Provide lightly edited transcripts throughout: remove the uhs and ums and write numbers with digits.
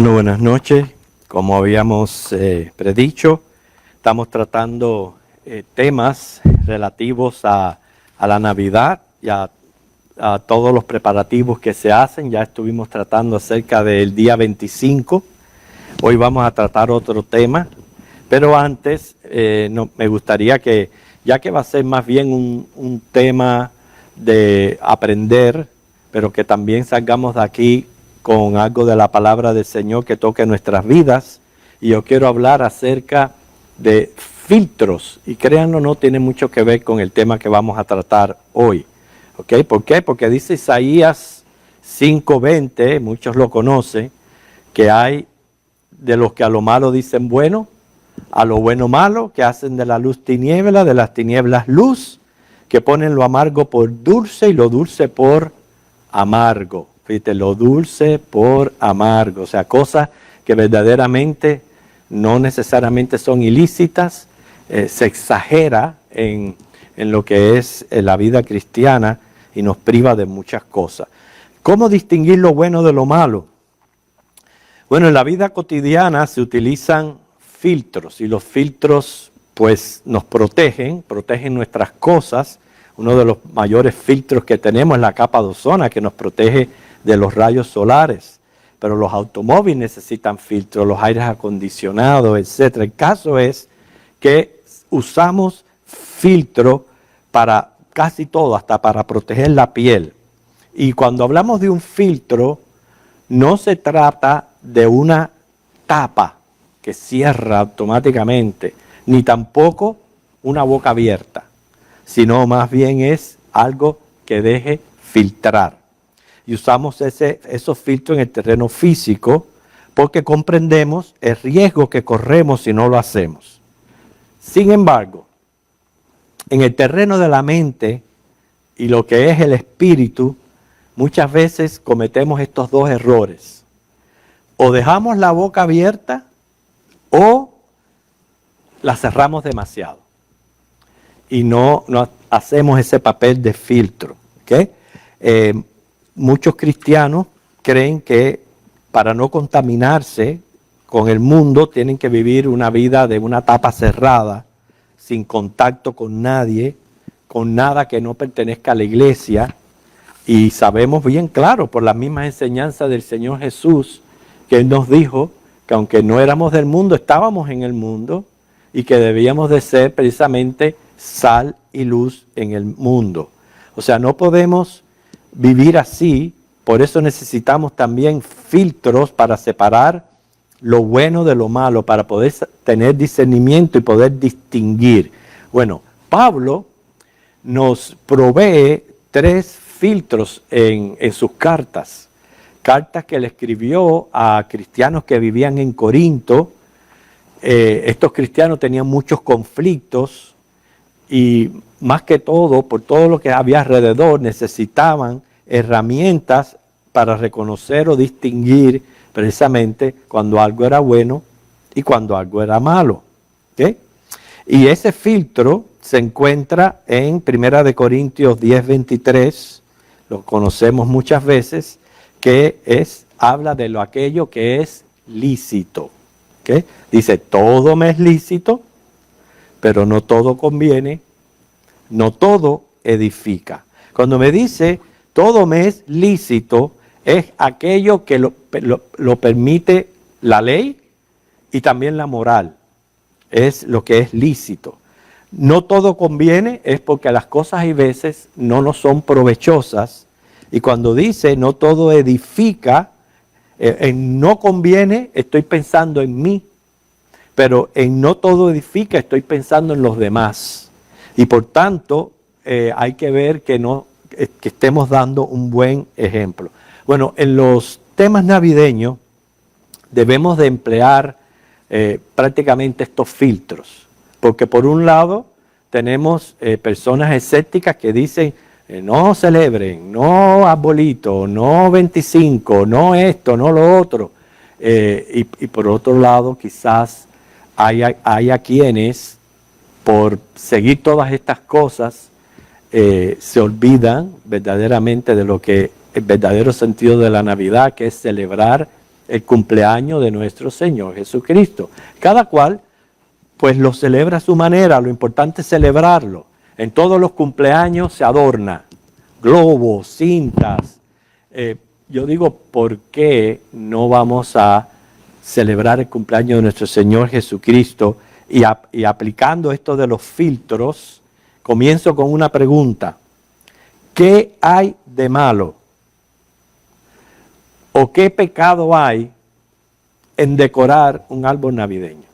Bueno, buenas noches. Como habíamos predicho, estamos tratando temas relativos a la Navidad y a todos los preparativos que se hacen. Ya estuvimos tratando acerca del día 25. Hoy vamos a tratar otro tema. Pero antes, me gustaría que, ya que va a ser más bien un tema de aprender, pero que también salgamos de aquí con algo de la palabra del Señor que toque nuestras vidas. Y yo quiero hablar acerca de filtros. Y créanlo, no tiene mucho que ver con el tema que vamos a tratar hoy. ¿Ok? ¿Por qué? Porque dice Isaías 5:20, muchos lo conocen, que hay de los que a lo malo dicen bueno, a lo bueno malo, que hacen de la luz tiniebla, de las tinieblas luz, que ponen lo amargo por dulce y lo dulce por amargo. Fíjate, lo dulce por amargo, o sea, cosas que verdaderamente no necesariamente son ilícitas, se exagera en lo que es la vida cristiana y nos priva de muchas cosas. ¿Cómo distinguir lo bueno de lo malo? Bueno, en la vida cotidiana se utilizan filtros y los filtros pues nos protegen nuestras cosas. Uno de los mayores filtros que tenemos es la capa de ozono que nos protege de los rayos solares, pero los automóviles necesitan filtros, los aires acondicionados, etc. El caso es que usamos filtro para casi todo, hasta para proteger la piel. Y cuando hablamos de un filtro, no se trata de una tapa que cierra automáticamente, ni tampoco una boca abierta, sino más bien es algo que deje filtrar. Y usamos esos filtros en el terreno físico porque comprendemos el riesgo que corremos si no lo hacemos. Sin embargo, en el terreno de la mente y lo que es el espíritu, muchas veces cometemos estos dos errores. O dejamos la boca abierta o la cerramos demasiado. Y no hacemos ese papel de filtro. ¿Okay? Muchos cristianos creen que para no contaminarse con el mundo tienen que vivir una vida de una tapa cerrada, sin contacto con nadie, con nada que no pertenezca a la iglesia. Y sabemos bien claro por las mismas enseñanzas del Señor Jesús que Él nos dijo que aunque no éramos del mundo, estábamos en el mundo y que debíamos de ser precisamente sal y luz en el mundo. O sea, no podemos vivir así, por eso necesitamos también filtros para separar lo bueno de lo malo, para poder tener discernimiento y poder distinguir. Bueno, Pablo nos provee 3 filtros en sus cartas que le escribió a cristianos que vivían en Corinto. Estos cristianos tenían muchos conflictos y más que todo, por todo lo que había alrededor, necesitaban herramientas para reconocer o distinguir precisamente cuando algo era bueno y cuando algo era malo. ¿Okay? Y ese filtro se encuentra en 1 Corintios 10:23, lo conocemos muchas veces, que habla de aquello que es lícito. ¿Okay? Dice, todo me es lícito, pero no todo conviene, no todo edifica. Cuando me dice todo me es lícito, es aquello que lo permite la ley y también la moral. Es lo que es lícito. No todo conviene, es porque las cosas hay veces no nos son provechosas. Y cuando dice no todo edifica, en no conviene estoy pensando en mí, pero en no todo edifica estoy pensando en los demás. Y por tanto hay que ver que estemos dando un buen ejemplo. Bueno, en los temas navideños debemos de emplear prácticamente estos filtros, porque por un lado tenemos personas escépticas que dicen no celebren, no arbolito, no 25, no esto, no lo otro. Y por otro lado quizás haya quienes por seguir todas estas cosas se olvidan verdaderamente de lo que el verdadero sentido de la Navidad, que es celebrar el cumpleaños de nuestro Señor Jesucristo. Cada cual pues lo celebra a su manera, lo importante es celebrarlo. En todos los cumpleaños se adorna, globos, cintas. Yo digo, ¿por qué no vamos a celebrar el cumpleaños de nuestro Señor Jesucristo? Y aplicando esto de los filtros, comienzo con una pregunta. ¿Qué hay de malo? ¿O qué pecado hay en decorar un árbol navideño?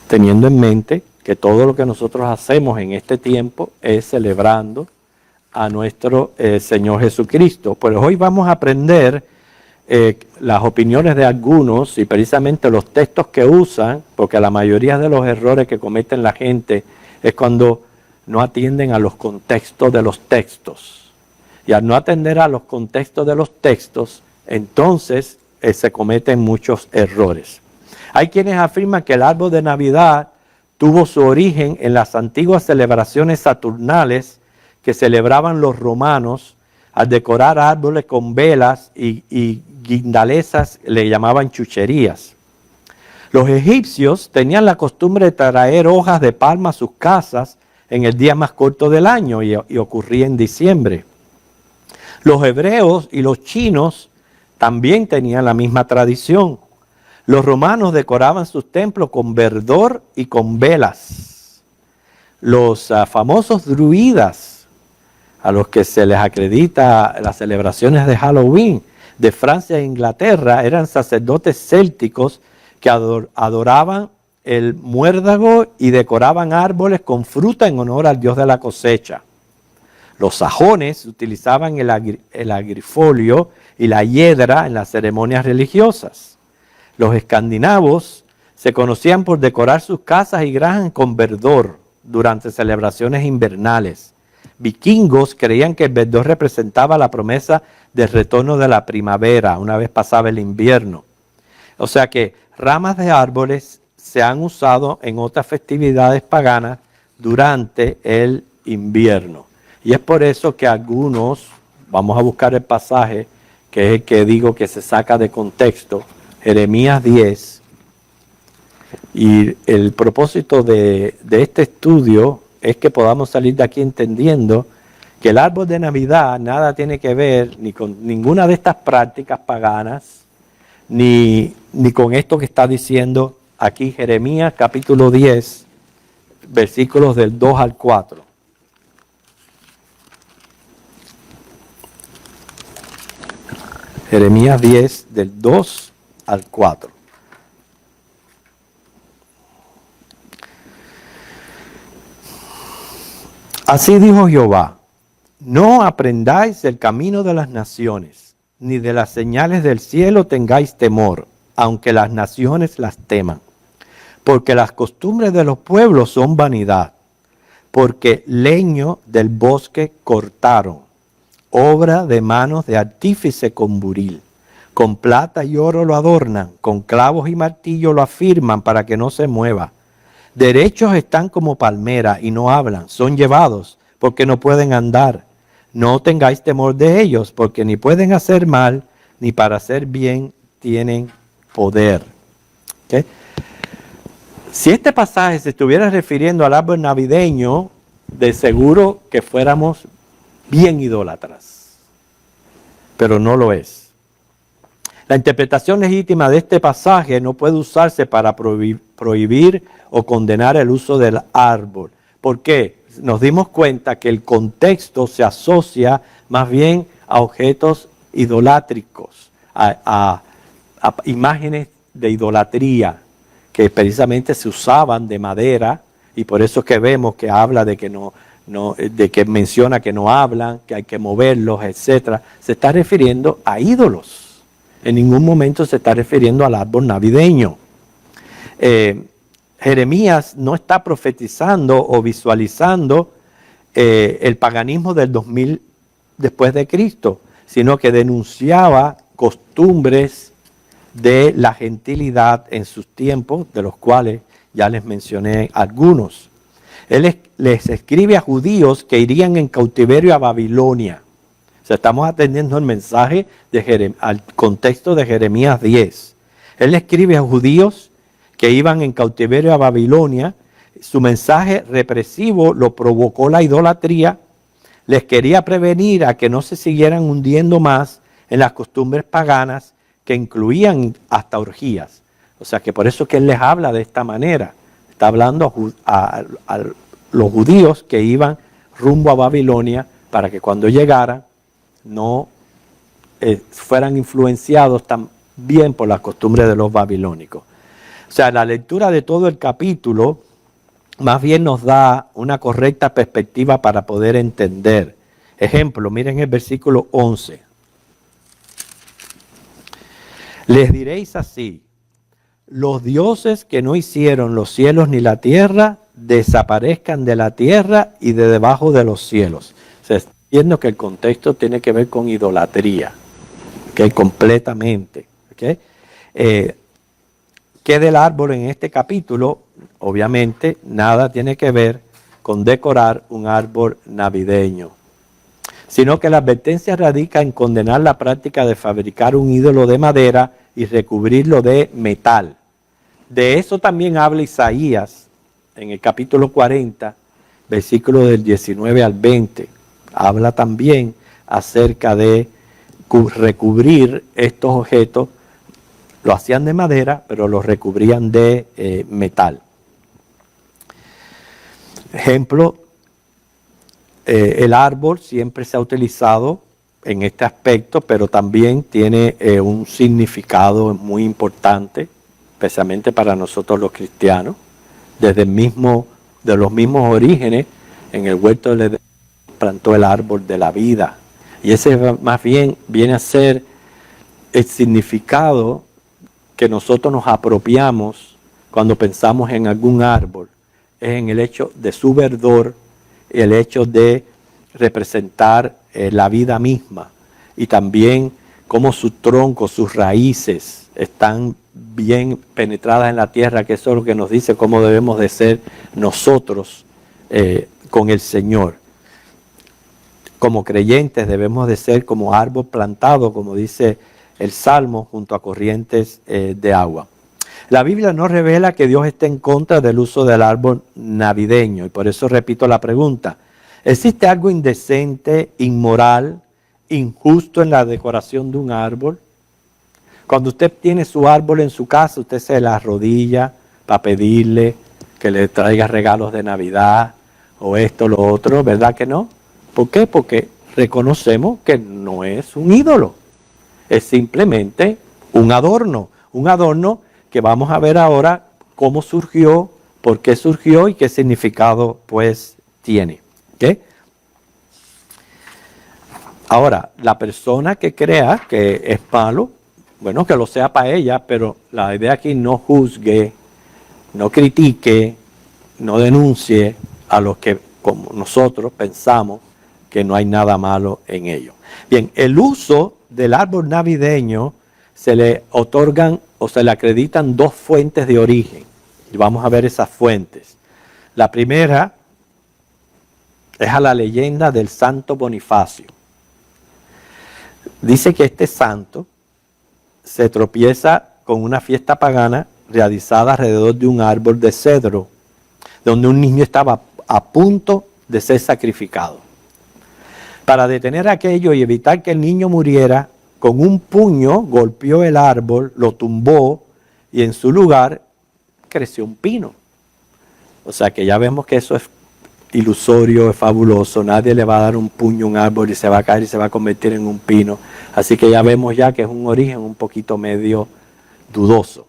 Teniendo en mente que todo lo que nosotros hacemos en este tiempo es celebrando a nuestro Señor Jesucristo. Pues hoy vamos a aprender las opiniones de algunos y precisamente los textos que usan, porque la mayoría de los errores que cometen la gente es cuando no atienden a los contextos de los textos. Y al no atender a los contextos de los textos, entonces se cometen muchos errores. Hay quienes afirman que el árbol de Navidad tuvo su origen en las antiguas celebraciones saturnales que celebraban los romanos al decorar árboles con velas y guindalezas, le llamaban chucherías. Los egipcios tenían la costumbre de traer hojas de palma a sus casas en el día más corto del año y ocurría en diciembre. Los hebreos y los chinos también tenían la misma tradición. Los romanos decoraban sus templos con verdor y con velas. Los famosos druidas, a los que se les acredita las celebraciones de Halloween de Francia e Inglaterra, eran sacerdotes célticos que adoraban el muérdago y decoraban árboles con fruta en honor al dios de la cosecha. Los sajones utilizaban el agrifolio y la hiedra en las ceremonias religiosas. Los escandinavos se conocían por decorar sus casas y granjas con verdor durante celebraciones invernales. Vikingos creían que el verdor representaba la promesa del retorno de la primavera, una vez pasaba el invierno. O sea que ramas de árboles se han usado en otras festividades paganas durante el invierno. Y es por eso que algunos, vamos a buscar el pasaje, que es el que digo que se saca de contexto, Jeremías 10. Y el propósito de este estudio es que podamos salir de aquí entendiendo que el árbol de Navidad nada tiene que ver ni con ninguna de estas prácticas paganas, ni con esto que está diciendo aquí Jeremías capítulo 10, versículos del 2 al 4. Jeremías 10, del 2 al 4. Así dijo Jehová, no aprendáis el camino de las naciones, ni de las señales del cielo tengáis temor, aunque las naciones las teman. Porque las costumbres de los pueblos son vanidad, porque leño del bosque cortaron, obra de manos de artífice con buril. Con plata y oro lo adornan, con clavos y martillo lo afirman para que no se mueva. Derechos están como palmera y no hablan, son llevados porque no pueden andar. No tengáis temor de ellos, porque ni pueden hacer mal, ni para hacer bien tienen poder. ¿Okay? Si este pasaje se estuviera refiriendo al árbol navideño, de seguro que fuéramos bien idólatras, pero no lo es. La interpretación legítima de este pasaje no puede usarse para prohibir o condenar el uso del árbol. ¿Por qué? Nos dimos cuenta que el contexto se asocia más bien a objetos idolátricos, a imágenes de idolatría que precisamente se usaban de madera, y por eso es que vemos que habla de que de que menciona que no hablan, que hay que moverlos, etcétera. Se está refiriendo a ídolos. En ningún momento se está refiriendo al árbol navideño. Jeremías no está profetizando o visualizando el paganismo del 2000 después de Cristo, sino que denunciaba costumbres de la gentilidad en sus tiempos, de los cuales ya les mencioné algunos. Él les escribe a judíos que irían en cautiverio a Babilonia. O sea, estamos atendiendo el mensaje al contexto de Jeremías 10. Él escribe a judíos que iban en cautiverio a Babilonia. Su mensaje represivo lo provocó la idolatría. Les quería prevenir a que no se siguieran hundiendo más en las costumbres paganas que incluían hasta orgías. O sea que por eso que él les habla de esta manera. Está hablando a los judíos que iban rumbo a Babilonia para que cuando llegaran no fueran influenciados también por las costumbres de los babilónicos. O sea, la lectura de todo el capítulo más bien nos da una correcta perspectiva para poder entender. Ejemplo, miren el versículo 11. Les diréis así: los dioses que no hicieron los cielos ni la tierra, desaparezcan de la tierra y de debajo de los cielos. O sea, entiendo que el contexto tiene que ver con idolatría, ¿okay? Completamente. ¿Okay? ¿Qué del árbol en este capítulo? Obviamente nada tiene que ver con decorar un árbol navideño, sino que la advertencia radica en condenar la práctica de fabricar un ídolo de madera y recubrirlo de metal. De eso también habla Isaías en el capítulo 40, versículos del 19 al 20. Habla también acerca de recubrir estos objetos. Lo hacían de madera, pero los recubrían de metal. Ejemplo, el árbol siempre se ha utilizado en este aspecto, pero también tiene un significado muy importante, especialmente para nosotros los cristianos. De los mismos orígenes, en el huerto del Edén plantó el árbol de la vida. Y ese más bien viene a ser el significado que nosotros nos apropiamos cuando pensamos en algún árbol. Es en el hecho de su verdor, el hecho de representar la vida misma, y también cómo su tronco, sus raíces están bien penetradas en la tierra, que eso es lo que nos dice cómo debemos de ser nosotros con el Señor. Como creyentes debemos de ser como árbol plantado, como dice el Salmo, junto a corrientes de agua. La Biblia no revela que Dios esté en contra del uso del árbol navideño, y por eso repito la pregunta: ¿existe algo indecente, inmoral, injusto en la decoración de un árbol? Cuando usted tiene su árbol en su casa, usted se le arrodilla para pedirle que le traiga regalos de Navidad o esto, lo otro, ¿verdad que no? ¿Por qué? Porque reconocemos que no es un ídolo, es simplemente un adorno que vamos a ver ahora cómo surgió, por qué surgió y qué significado pues tiene. ¿Okay? Ahora, la persona que crea que es malo, bueno, que lo sea para ella, pero la idea aquí: no juzgue, no critique, no denuncie a los que como nosotros pensamos que no hay nada malo en ello. Bien, el uso del árbol navideño se le otorgan o se le acreditan dos fuentes de origen. Y vamos a ver esas fuentes. La primera es a la leyenda del Santo Bonifacio. Dice que este santo se tropieza con una fiesta pagana realizada alrededor de un árbol de cedro, donde un niño estaba a punto de ser sacrificado. Para detener aquello y evitar que el niño muriera, con un puño golpeó el árbol, lo tumbó, y en su lugar creció un pino. O sea que ya vemos que eso es ilusorio, es fabuloso. Nadie le va a dar un puño a un árbol y se va a caer y se va a convertir en un pino. Así que ya vemos ya que es un origen un poquito medio dudoso.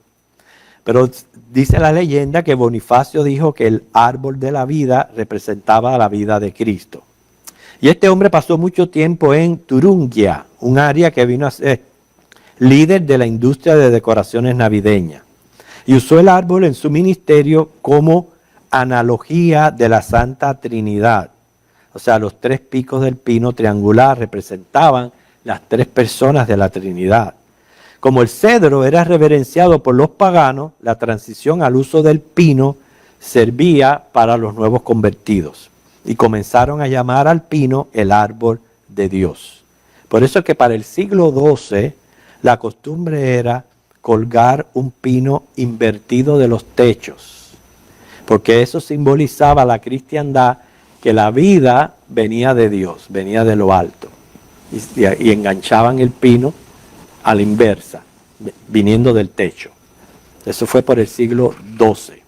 Pero dice la leyenda que Bonifacio dijo que el árbol de la vida representaba la vida de Cristo. Y este hombre pasó mucho tiempo en Turungia, un área que vino a ser líder de la industria de decoraciones navideñas. Y usó el árbol en su ministerio como analogía de la Santa Trinidad. O sea, los tres picos del pino triangular representaban las tres personas de la Trinidad. Como el cedro era reverenciado por los paganos, la transición al uso del pino servía para los nuevos convertidos. Y comenzaron a llamar al pino el árbol de Dios. Por eso es que para el siglo XII la costumbre era colgar un pino invertido de los techos, porque eso simbolizaba la cristiandad, que la vida venía de Dios, venía de lo alto, y enganchaban el pino a la inversa, viniendo del techo. Eso fue por el siglo XII.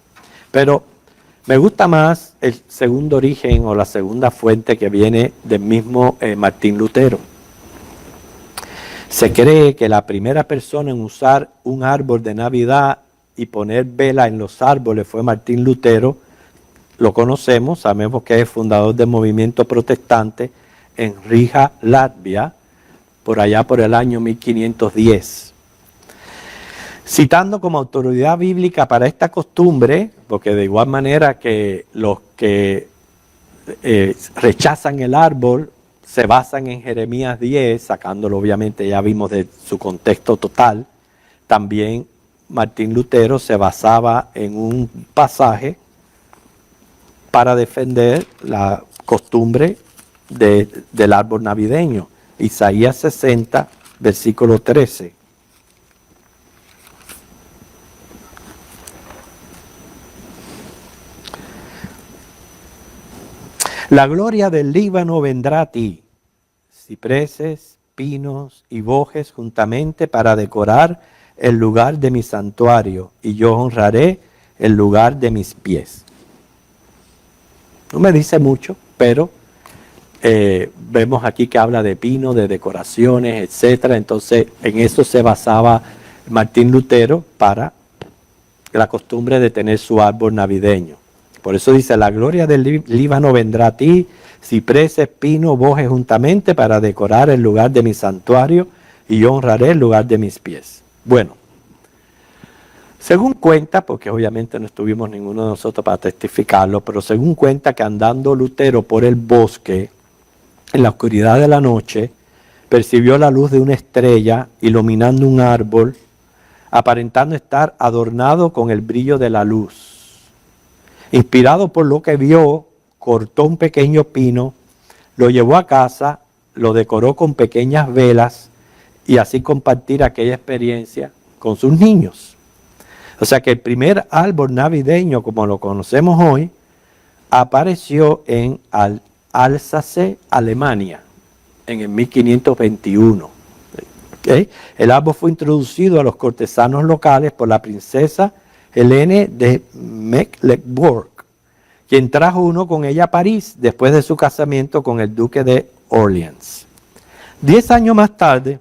Pero me gusta más el segundo origen o la segunda fuente, que viene del mismo Martín Lutero. Se cree que la primera persona en usar un árbol de Navidad y poner vela en los árboles fue Martín Lutero. Lo conocemos, sabemos que es fundador del movimiento protestante en Riga, Latvia, por allá por el año 1510. Citando como autoridad bíblica para esta costumbre, porque de igual manera que los que rechazan el árbol se basan en Jeremías 10, sacándolo obviamente, ya vimos de su contexto total, también Martín Lutero se basaba en un pasaje para defender la costumbre del árbol navideño. Isaías 60, versículo 13. La gloria del Líbano vendrá a ti, cipreses, pinos y bojes juntamente para decorar el lugar de mi santuario, y yo honraré el lugar de mis pies. No me dice mucho, pero vemos aquí que habla de pino, de decoraciones, etcétera. Entonces, en eso se basaba Martín Lutero para la costumbre de tener su árbol navideño. Por eso dice, la gloria del Líbano vendrá a ti, cipreses, pino, bojes juntamente para decorar el lugar de mi santuario, y yo honraré el lugar de mis pies. Bueno, según cuenta, porque obviamente no estuvimos ninguno de nosotros para testificarlo, pero según cuenta que andando Lutero por el bosque, en la oscuridad de la noche, percibió la luz de una estrella iluminando un árbol, aparentando estar adornado con el brillo de la luz. Inspirado por lo que vio, cortó un pequeño pino, lo llevó a casa, lo decoró con pequeñas velas y así compartir aquella experiencia con sus niños. O sea que el primer árbol navideño, como lo conocemos hoy, apareció en Alsace, Alemania, en el 1521. ¿Okay? El árbol fue introducido a los cortesanos locales por la princesa Helene de Mecklenburg, quien trajo uno con ella a París después de su casamiento con el duque de Orleans. 10 años más tarde,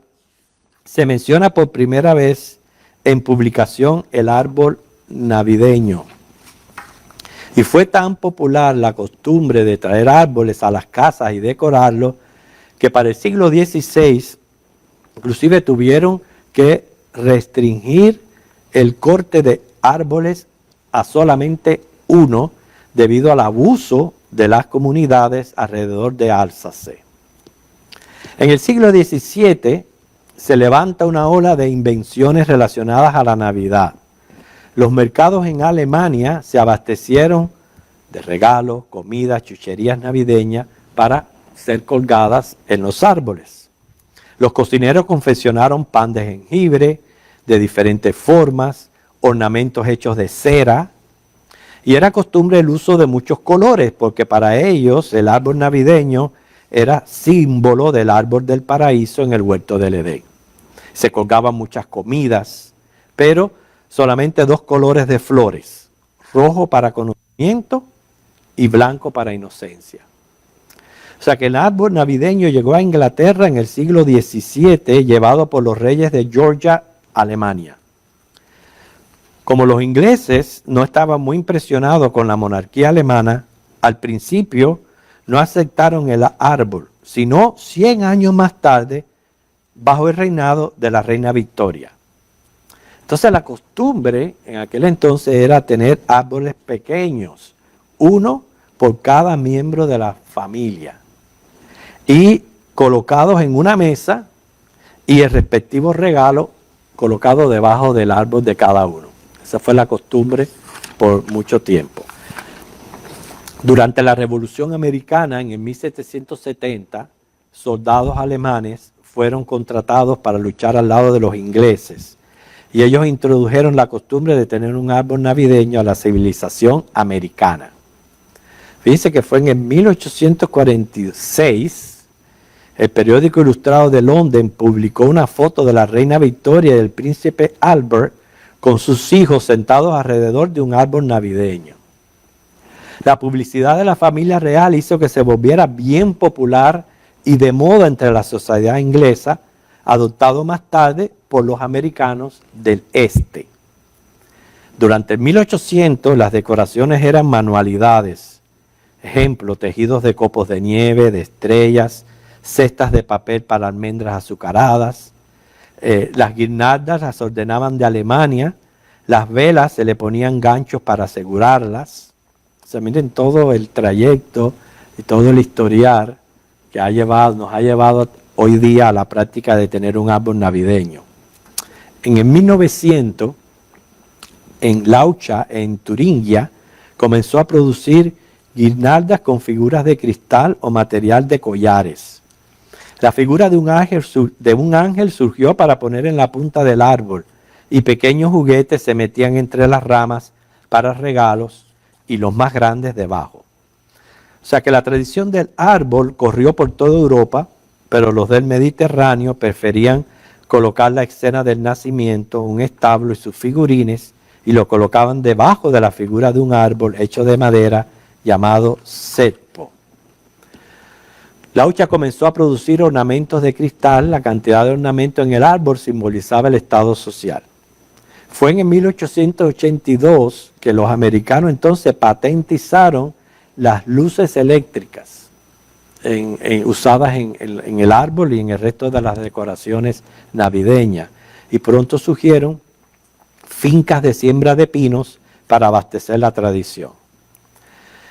se menciona por primera vez en publicación el árbol navideño. Y fue tan popular la costumbre de traer árboles a las casas y decorarlos, que para el siglo XVI, inclusive tuvieron que restringir el corte de árboles a solamente uno, debido al abuso de las comunidades alrededor de Alsace. En el siglo XVII se levanta una ola de invenciones relacionadas a la Navidad. Los mercados en Alemania se abastecieron de regalos, comidas, chucherías navideñas para ser colgadas en los árboles. Los cocineros confeccionaron pan de jengibre de diferentes formas, ornamentos hechos de cera, y era costumbre el uso de muchos colores, porque para ellos el árbol navideño era símbolo del árbol del paraíso en el huerto del Edén. Se colgaban muchas comidas, pero solamente 2 colores de flores, rojo para conocimiento y blanco para inocencia. O sea que el árbol navideño llegó a Inglaterra en el siglo XVII, llevado por los reyes de Georgia, Alemania. Como los ingleses no estaban muy impresionados con la monarquía alemana, al principio no aceptaron el árbol, sino 100 años más tarde, bajo el reinado de la reina Victoria. Entonces la costumbre en aquel entonces era tener árboles pequeños, uno por cada miembro de la familia, y colocados en una mesa, y el respectivo regalo colocado debajo del árbol de cada uno. Esa fue la costumbre por mucho tiempo. Durante la Revolución Americana, en el 1770, soldados alemanes fueron contratados para luchar al lado de los ingleses. Y ellos introdujeron la costumbre de tener un árbol navideño a la civilización americana. Fíjense que fue en el 1846, el periódico Ilustrado de Londres publicó una foto de la reina Victoria y del príncipe Albert con sus hijos sentados alrededor de un árbol navideño. La publicidad de la familia real hizo que se volviera bien popular y de moda entre la sociedad inglesa, adoptado más tarde por los americanos del este. Durante el 1800 las decoraciones eran manualidades. Ejemplo, tejidos de copos de nieve, de estrellas, cestas de papel para almendras azucaradas. Las guirnaldas las ordenaban de Alemania. Las velas se le ponían ganchos para asegurarlas. O sea, miren todo el trayecto y todo el historial que nos ha llevado hoy día a la práctica de tener un árbol navideño. En el 1900, en Laucha, en Turingia, comenzó a producir guirnaldas con figuras de cristal o material de collares. La figura de un ángel surgió para poner en la punta del árbol y pequeños juguetes se metían entre las ramas para regalos y los más grandes debajo. O sea que la tradición del árbol corrió por toda Europa, pero los del Mediterráneo preferían colocar la escena del nacimiento, un establo y sus figurines, y lo colocaban debajo de la figura de un árbol hecho de madera llamado cedpo. Laucha comenzó a producir ornamentos de cristal. La cantidad de ornamento en el árbol simbolizaba el estado social. Fue en el 1882 que los americanos entonces patentizaron las luces eléctricas usadas en el árbol y en el resto de las decoraciones navideñas. Y pronto surgieron fincas de siembra de pinos para abastecer la tradición.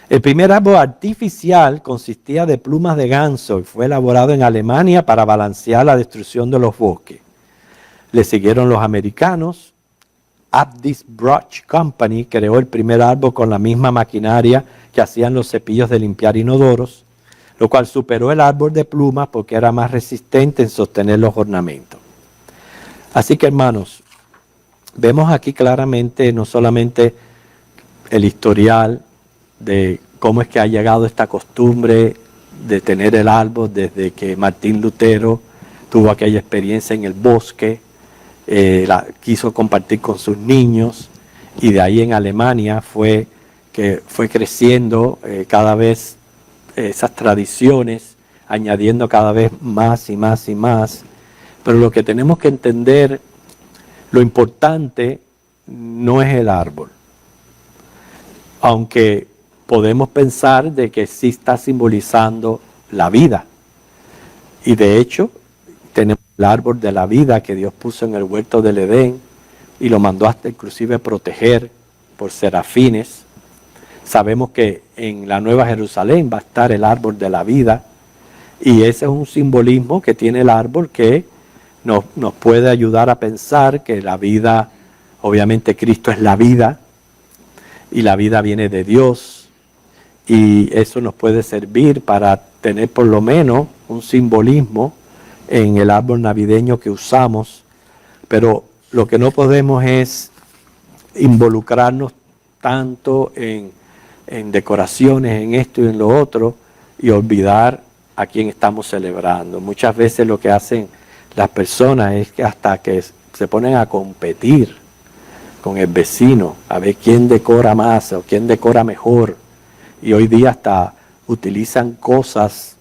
El primer árbol artificial consistía de plumas de ganso y fue elaborado en Alemania para balancear la destrucción de los bosques. Le siguieron los americanos. Abdis Brush Company creó el primer árbol con la misma maquinaria que hacían los cepillos de limpiar inodoros, lo cual superó el árbol de plumas porque era más resistente en sostener los ornamentos. Así que, hermanos, vemos aquí claramente no solamente el historial de cómo es que ha llegado esta costumbre de tener el árbol desde que Martín Lutero tuvo aquella experiencia en el bosque, quiso compartir con sus niños, y de ahí en Alemania fue creciendo cada vez esas tradiciones, añadiendo cada vez más y más y más. Pero lo que tenemos que entender, lo importante no es el árbol, aunque podemos pensar de que sí está simbolizando la vida. Y de hecho, tenemos el árbol de la vida que Dios puso en el huerto del Edén y lo mandó hasta inclusive proteger por serafines. Sabemos que en la Nueva Jerusalén va a estar el árbol de la vida, y ese es un simbolismo que tiene el árbol que nos puede ayudar a pensar que la vida, obviamente Cristo es la vida, y la vida viene de Dios, y eso nos puede servir para tener por lo menos un simbolismo en el árbol navideño que usamos. Pero lo que no podemos es involucrarnos tanto en decoraciones, en esto y en lo otro, y olvidar a quién estamos celebrando. Muchas veces lo que hacen las personas es que hasta que se ponen a competir con el vecino, a ver quién decora más o quién decora mejor. Y hoy día hasta utilizan cosas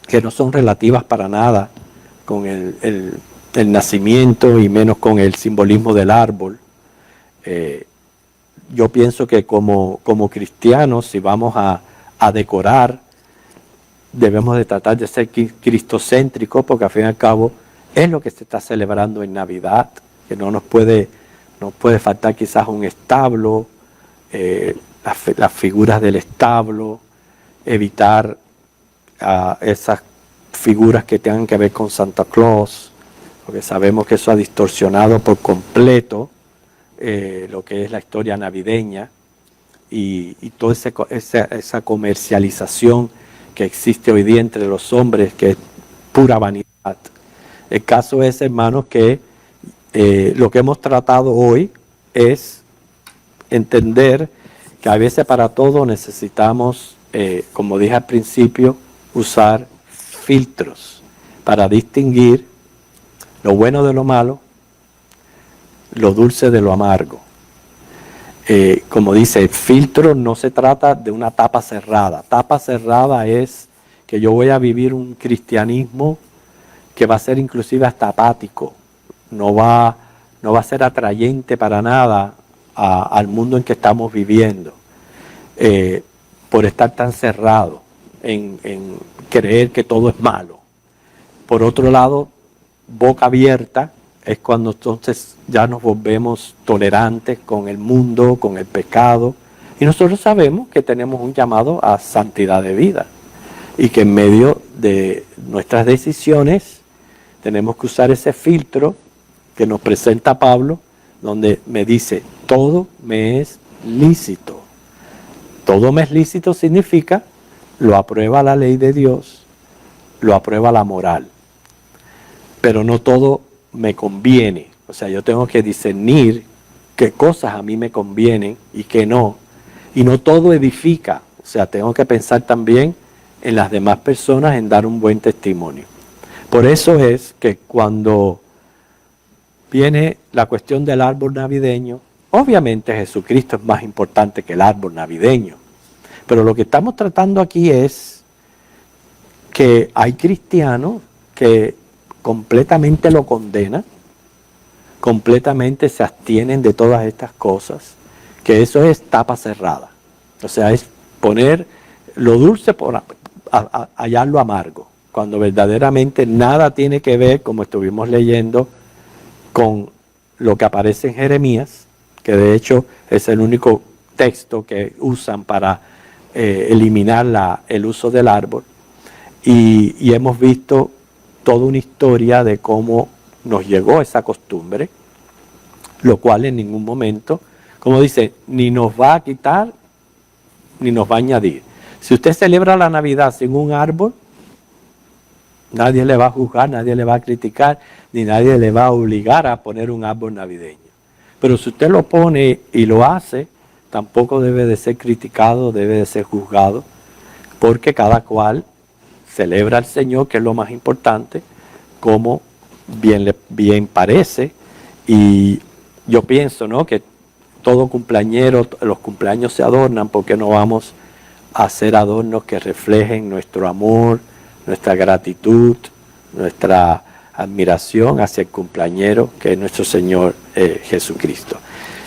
que no son relativas para nada con el nacimiento y menos con el simbolismo del árbol. Yo pienso que como cristianos, si vamos a decorar, debemos de tratar de ser cristocéntricos, porque al fin y al cabo es lo que se está celebrando en Navidad, que no puede faltar quizás un establo, las figuras del establo, evitar esas figuras que tengan que ver con Santa Claus, porque sabemos que eso ha distorsionado por completo lo que es la historia navideña y toda esa comercialización que existe hoy día entre los hombres, que es pura vanidad. El caso es, hermanos, que lo que hemos tratado hoy es entender que a veces para todo necesitamos, como dije al principio, usar filtros para distinguir lo bueno de lo malo, lo dulce de lo amargo. Como dice, el filtro no se trata de una tapa cerrada. Tapa cerrada es que yo voy a vivir un cristianismo que va a ser inclusive hasta apático. No va a ser atrayente para nada al mundo en que estamos viviendo. Por estar tan cerrado en creer que todo es malo. Por otro lado, boca abierta es cuando entonces ya nos volvemos tolerantes con el mundo, con el pecado. Y nosotros sabemos que tenemos un llamado a santidad de vida y que en medio de nuestras decisiones tenemos que usar ese filtro que nos presenta Pablo, donde me dice, todo me es lícito. Todo me es lícito significa, lo aprueba la ley de Dios, lo aprueba la moral. Pero no todo me conviene. O sea, yo tengo que discernir qué cosas a mí me convienen y qué no. Y no todo edifica. O sea, tengo que pensar también en las demás personas, en dar un buen testimonio. Por eso es que cuando viene la cuestión del árbol navideño, obviamente Jesucristo es más importante que el árbol navideño. Pero lo que estamos tratando aquí es que hay cristianos que completamente lo condenan, completamente se abstienen de todas estas cosas, que eso es tapa cerrada. O sea, es poner lo dulce por hallar lo amargo, cuando verdaderamente nada tiene que ver, como estuvimos leyendo, con lo que aparece en Jeremías, que de hecho es el único texto que usan para eliminar el uso del árbol. Y hemos visto toda una historia de cómo nos llegó esa costumbre, lo cual en ningún momento, como dice, ni nos va a quitar ni nos va a añadir. Si usted celebra la Navidad sin un árbol, nadie le va a juzgar, nadie le va a criticar, ni nadie le va a obligar a poner un árbol navideño. Pero si usted lo pone y lo hace, tampoco debe de ser criticado, debe de ser juzgado, porque cada cual celebra al Señor, que es lo más importante, como bien parece. Y yo pienso, ¿no?, que todo cumpleañero, los cumpleaños se adornan, porque no vamos a hacer adornos que reflejen nuestro amor, nuestra gratitud, nuestra admiración hacia el cumpleañero, que es nuestro Señor Jesucristo.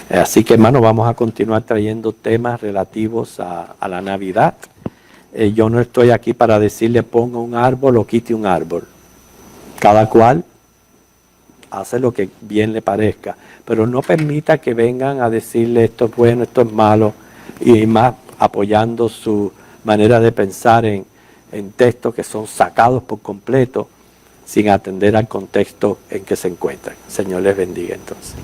Así que, hermanos, vamos a continuar trayendo temas relativos a la Navidad. Yo no estoy aquí para decirle ponga un árbol o quite un árbol. Cada cual hace lo que bien le parezca, pero no permita que vengan a decirle esto es bueno, esto es malo, y más apoyando su manera de pensar en textos que son sacados por completo sin atender al contexto en que se encuentran. Señor les bendiga entonces.